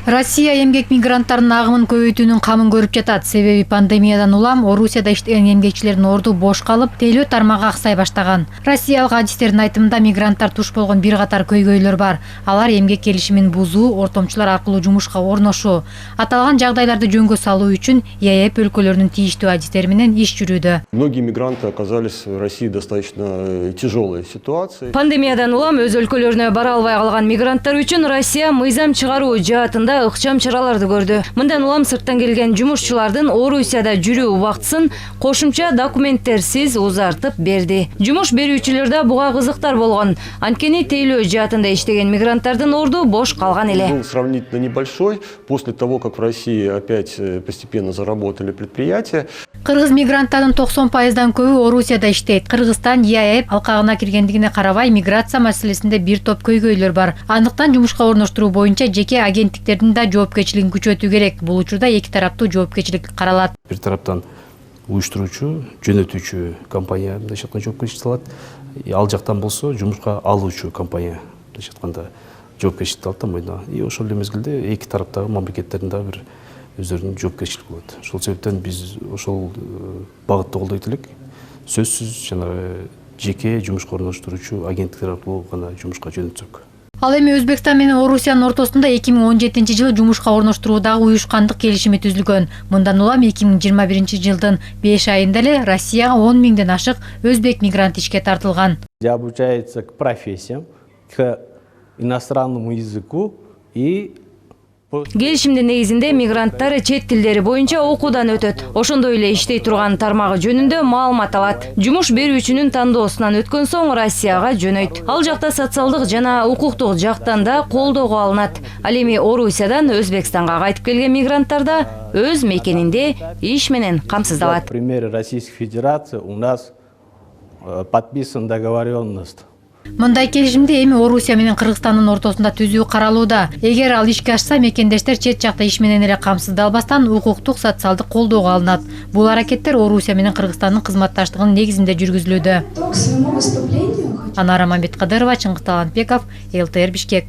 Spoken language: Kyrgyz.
Россия эмгек мигранттарынын агымын көбөйтүүнүн камын көрүп жатат. Себеби пандемиядан улам Орусияда иштеген эмгекчилердин орду бош калып, тейлөө тармагы аксай баштаган. Россиялык адистердин айтымында мигранттар туш болгон бир катар көйгөйлөр бар. Алар эмгек келишимин бузуу, ортомчулар аркылуу жумушка орношуу. Аталган жагдайларды жөнгө салуу үчүн ЕАЭП өлкөлөрүнүн тийиштүү адистери менен иш жүрүүдө. Многие мигранты оказались в России достаточно тяжелой ситуации. Пандемиядан улам өз өлкөлөрүнө бара албай калган мигранттар үчүн Россия мыйзам чыгаруу жаатында ыкчам чараларды көрдү. Мындан улам сырттан келген жумушчулардын Орусияда жүрүү убактысын кошумча документтерсиз узартып берди. Жумуш берүүчүлөр да буга кызыктар болгон. Анткени тейлөө жаатында иштеген мигранттардын орду бош калган эле. Был сравнительно небольшой. После того, как в России опять постепенно заработали предприятия. Кыргыз мигранттардын 90%дан көбү Орусияда иштейт. Кыргызстан ЕАЭП алкагына киргендигине карабай миграция маселесинде бир топ көйгөйлөр бар. Андыктан жумушка орноштуруу боюнча жеке агенттиктердин да жоопкерчилигин күчөтүү керек. Бул учурда эки тараптуу жоопкерчилик каралат. Бир тараптан уюштуруучу, жөнөтүүчү компания мындайча айтканда жоопкерчиликти алат. Ал жактан болсо жумушка алуучу компания мындайча айтканда жоопкерчиликти алат да мойнуна. Ошол эле мезгилде эки тараптагы мамлекеттердин дагы бир өздөрүнүн жоопкерчилиги болот. Ошол себептен биз ошол багытты колдойт элек. Сөзсүз жанагы жеке жумушка орноштуруучу агенттиктер аркылуу гана жумушка жөнөтсөк. Ал эми Өзбекстан менен Орусиянын ортосунда 2017-жылы жумушка орноштуруудагы уюшкандык келишими түзүлгөн. Мындан улам 2021-жылдын 5 айында эле Россияга 10 миңден ашык өзбек мигрант ишке тартылган. Обучается к профессиям, к иностранному языку и Келишимдин негизинде мигранттар чет тилдери боюнча окуудан өтөт. Ошондой эле иштей турган тармагы жөнүндө маалымат алат. Жумуш берүүчүнүн тандоосунан өткөн соң Россияга жөнөйт. Ал жакта социалдык жана укуктук жактан да колдоого алынат. Ал эми Орусиядан Өзбекстанга кайтып келген мигранттар да өз мекенинде иш менен камсыздалат. В примере Российской Федерации у нас подписан договоренность. Мындай келишимди эми Орусия менен Кыргызстандын ортосунда түзүү каралууда. Эгер ал ишке ашса, мекендештер чет жакта иш менен эле камсыздалбастан укуктук, социалдык колдоого алынат. Бул аракеттер Орусия менен Кыргызстандын кызматташтыгынын негизинде жүргүзүлүүдө. Анара Мамбеткадырова, Чыңгыз Талантбеков, ЛТР Бишкек.